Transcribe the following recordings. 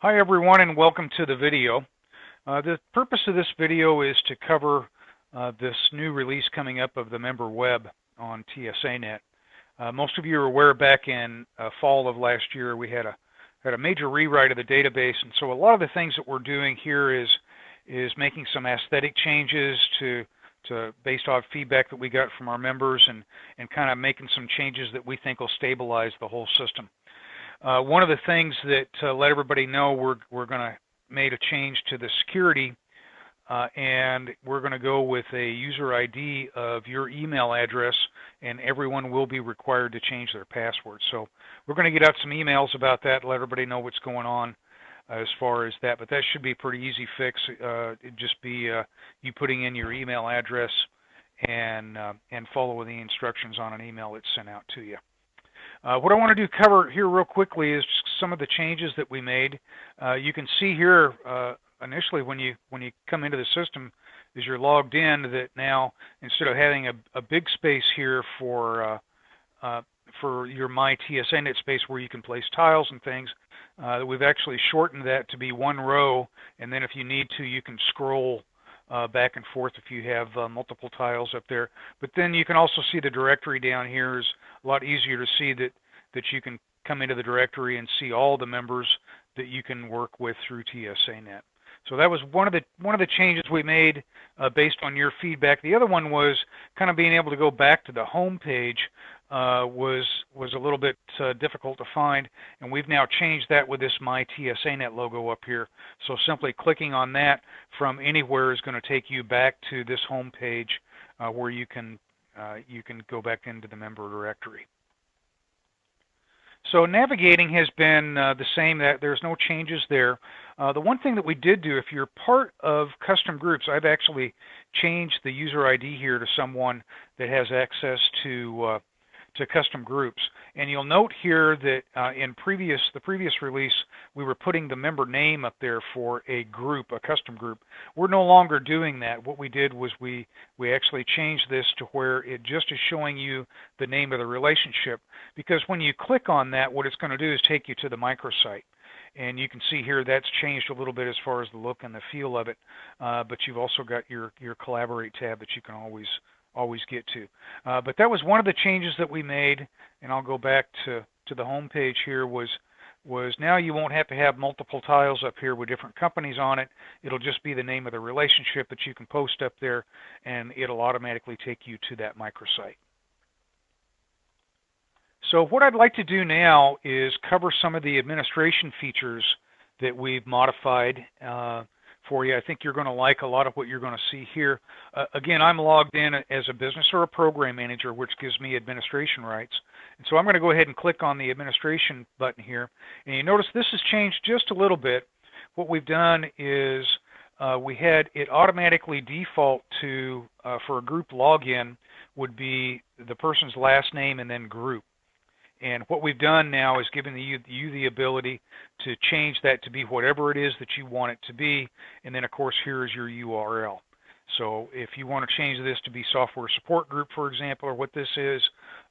Hi everyone and welcome to the video. The purpose of this video is to cover this new release coming up of the Member Web on TSANet. Most of you are aware back in fall of last year we had a major rewrite of the database, and so a lot of the things that we're doing here is making some aesthetic changes to based off feedback that we got from our members, and kind of making some changes that we think will stabilize the whole system. One of the things that let everybody know we're going to made a change to the security, and we're going to go with a user ID of your email address, and everyone will be required to change their password. So we're going to get out some emails about that, let everybody know what's going on as far as that. But that should be a pretty easy fix. It'd just be you putting in your email address and following the instructions on an email that's sent out to you. What I want to cover here real quickly is some of the changes that we made. You can see here initially when you come into the system, as you're logged in, that now instead of having a big space here for your My TSANet space where you can place tiles and things, we've actually shortened that to be one row, and then if you need to, you can scroll back and forth if you have multiple tiles up there. But then you can also see the directory down here is a lot easier to see that you can come into the directory and see all the members that you can work with through TSANet. So that was one of the changes we made based on your feedback. The other one was kind of being able to go back to the home page was a little bit difficult to find, and we've now changed that with this My TSANet logo up here. So simply clicking on that from anywhere is going to take you back to this home page where you can go back into the member directory. So navigating has been the same. That there's no changes there. The one thing that we did do, if you're part of custom groups, I've actually changed the user ID here to someone that has access to custom groups. And you'll note here that in the previous release, we were putting the member name up there for a group, a custom group. We're no longer doing that. What we did was we actually changed this to where it just is showing you the name of the relationship, because when you click on that, what it's going to do is take you to the microsite. And you can see here that's changed a little bit as far as the look and the feel of it, but you've also got your Collaborate tab that you can always get to. But that was one of the changes that we made, and I'll go back to the home page here, was now you won't have to have multiple tiles up here with different companies on it. It'll just be the name of the relationship that you can post up there, and it'll automatically take you to that microsite. So what I'd like to do now is cover some of the administration features that we've modified for you. I think you're going to like a lot of what you're going to see here. Again, I'm logged in as a business or a program manager, which gives me administration rights. And so I'm going to go ahead and click on the administration button here. And you notice this has changed just a little bit. What we've done is we had it automatically default to, for a group login, would be the person's last name and then group. And what we've done now is given you the ability to change that to be whatever it is that you want it to be. And then, of course, here is your URL. So if you want to change this to be software support group, for example, or what this is,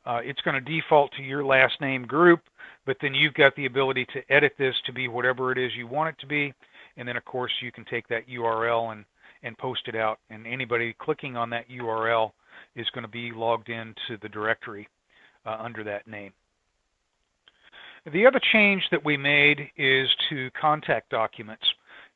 it's going to default to your last name group, but then you've got the ability to edit this to be whatever it is you want it to be. And then, of course, you can take that URL and post it out. And anybody clicking on that URL is going to be logged into the directory under that name. The other change that we made is to contact documents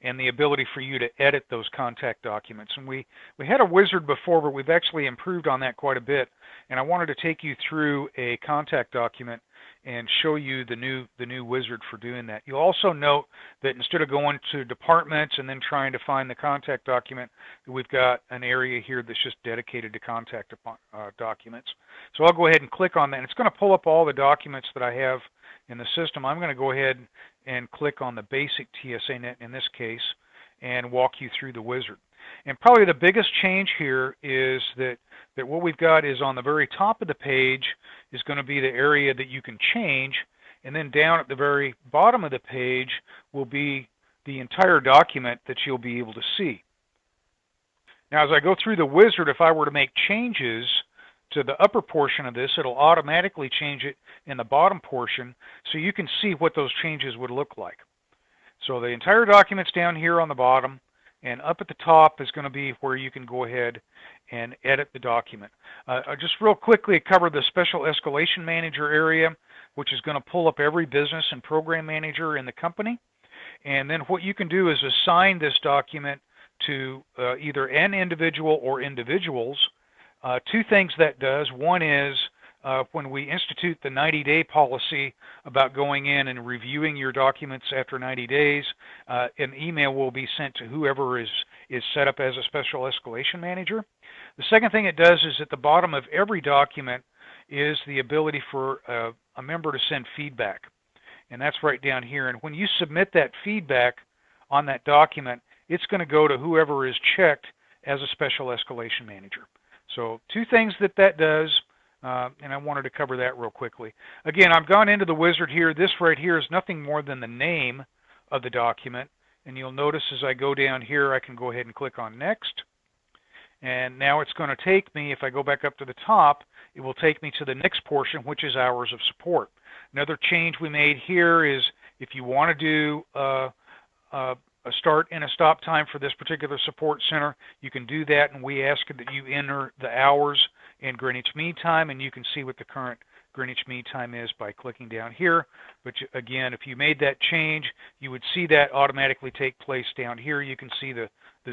and the ability for you to edit those contact documents. And we had a wizard before, but we've actually improved on that quite a bit. And I wanted to take you through a contact document and show you the new wizard for doing that. You'll also note that instead of going to departments and then trying to find the contact document, we've got an area here that's just dedicated to contact documents. So I'll go ahead and click on that, and it's going to pull up all the documents that I have in the system. I'm going to go ahead and click on the basic TSANet in this case and walk you through the wizard. And probably the biggest change here is that what we've got is on the very top of the page is going to be the area that you can change, and then down at the very bottom of the page will be the entire document that you'll be able to see. Now, as I go through the wizard, if I were to make changes to the upper portion of this, it'll automatically change it in the bottom portion so you can see what those changes would look like. So the entire document's down here on the bottom, and up at the top is going to be where you can go ahead and edit the document. Just real quickly cover the Special Escalation Manager area, which is going to pull up every business and program manager in the company. And then what you can do is assign this document to either an individual or individuals. Two things that does. One is when we institute the 90-day policy about going in and reviewing your documents after 90 days, an email will be sent to whoever is set up as a Special Escalation Manager. The second thing it does is at the bottom of every document is the ability for a member to send feedback. And that's right down here. And when you submit that feedback on that document, it's going to go to whoever is checked as a Special Escalation Manager. So two things that does, and I wanted to cover that real quickly. Again, I've gone into the wizard here. This right here is nothing more than the name of the document. And you'll notice as I go down here, I can go ahead and click on Next. And now it's going to take me, if I go back up to the top, it will take me to the next portion, which is hours of support. Another change we made here is if you want to do a start and a stop time for this particular support center, you can do that, and we ask that you enter the hours in Greenwich Mean Time, and you can see what the current Greenwich Mean Time is by clicking down here. But again, if you made that change, you would see that automatically take place down here. You can see the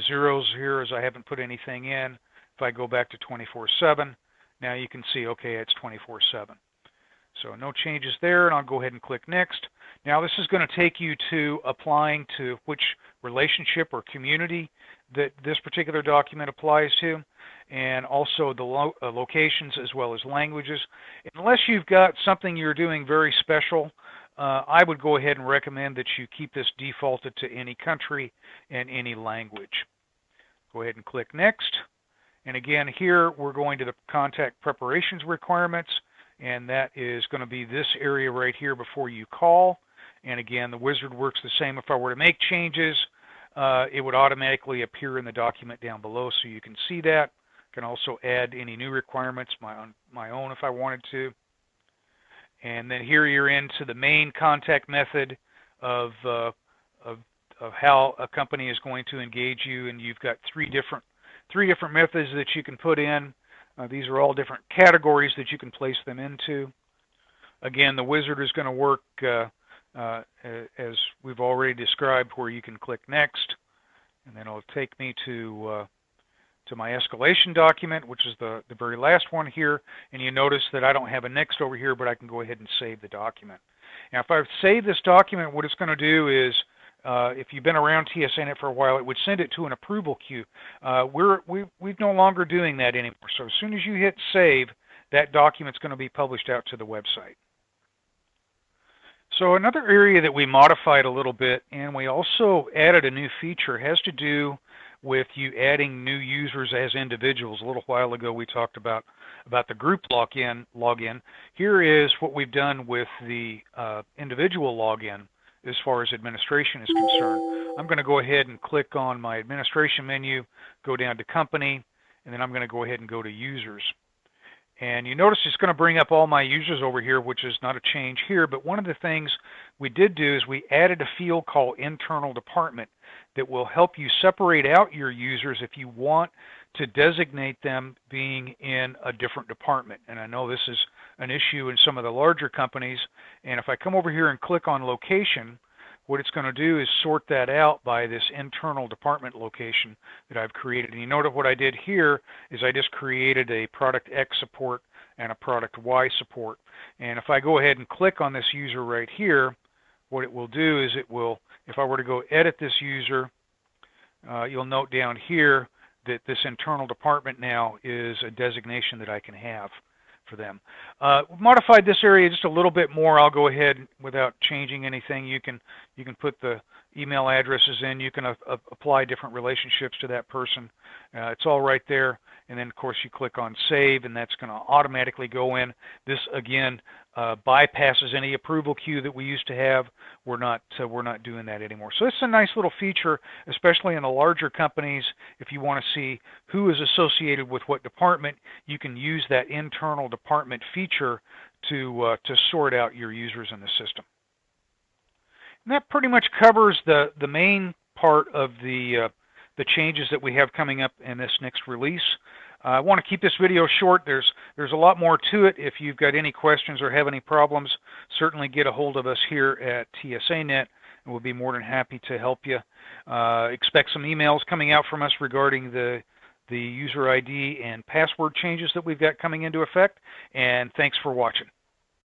zeros here as I haven't put anything in. If I go back to 24/7, now you can see, okay, it's 24/7. So no changes there, and I'll go ahead and click Next. Now this is going to take you to applying to which relationship or community that this particular document applies to, and also the locations as well as languages. Unless you've got something you're doing very special, I would go ahead and recommend that you keep this defaulted to any country and any language. Go ahead and click Next. And again, here we're going to the contact preparations requirements, and that is going to be this area right here before you call. And again, the wizard works the same. If I were to make changes, it would automatically appear in the document down below, so you can see that. I can also add any new requirements, my own if I wanted to. And then here you're into the main contact method of how a company is going to engage you, and you've got three different methods that you can put in. These are all different categories that you can place them into. Again, the wizard is going to work as we've already described, where you can click Next, and then it'll take me to my escalation document, which is the very last one here. And you notice that I don't have a Next over here, but I can go ahead and save the document. Now, if I save this document, what it's going to do is, if you've been around TSANet for a while, it would send it to an approval queue. We're no longer doing that anymore. So as soon as you hit Save, that document's going to be published out to the website. So another area that we modified a little bit, and we also added a new feature, has to do with you adding new users as individuals. A little while ago we talked about the group login. Here is what we've done with the individual login as far as administration is concerned. I'm going to go ahead and click on my administration menu, go down to company, and then I'm going to go ahead and go to users. And you notice it's going to bring up all my users over here, which is not a change here, but one of the things we did do is we added a field called internal department that will help you separate out your users if you want to designate them being in a different department. And I know this is an issue in some of the larger companies, and if I come over here and click on location, what it's going to do is sort that out by this internal department location that I've created. And you notice what I did here is I just created a product X support and a product Y support. And if I go ahead and click on this user right here, what it will do is it will, if I were to go edit this user, you'll note down here that this internal department now is a designation that I can have for them. Modified this area just a little bit more. I'll go ahead without changing anything. You can put the email addresses in. You can apply different relationships to that person. It's all right there. And then of course you click on Save, and that's going to automatically go in. This again bypasses any approval queue that we used to have. We're not doing that anymore. So it's a nice little feature, especially in the larger companies. If you want to see who is associated with what department, you can use that internal department feature to sort out your users in the system. And that pretty much covers the main part of the changes that we have coming up in this next release. I want to keep this video short. There's a lot more to it. If you've got any questions or have any problems, certainly get a hold of us here at TSANet, and we'll be more than happy to help you. Expect some emails coming out from us regarding the user ID and password changes that we've got coming into effect. And thanks for watching.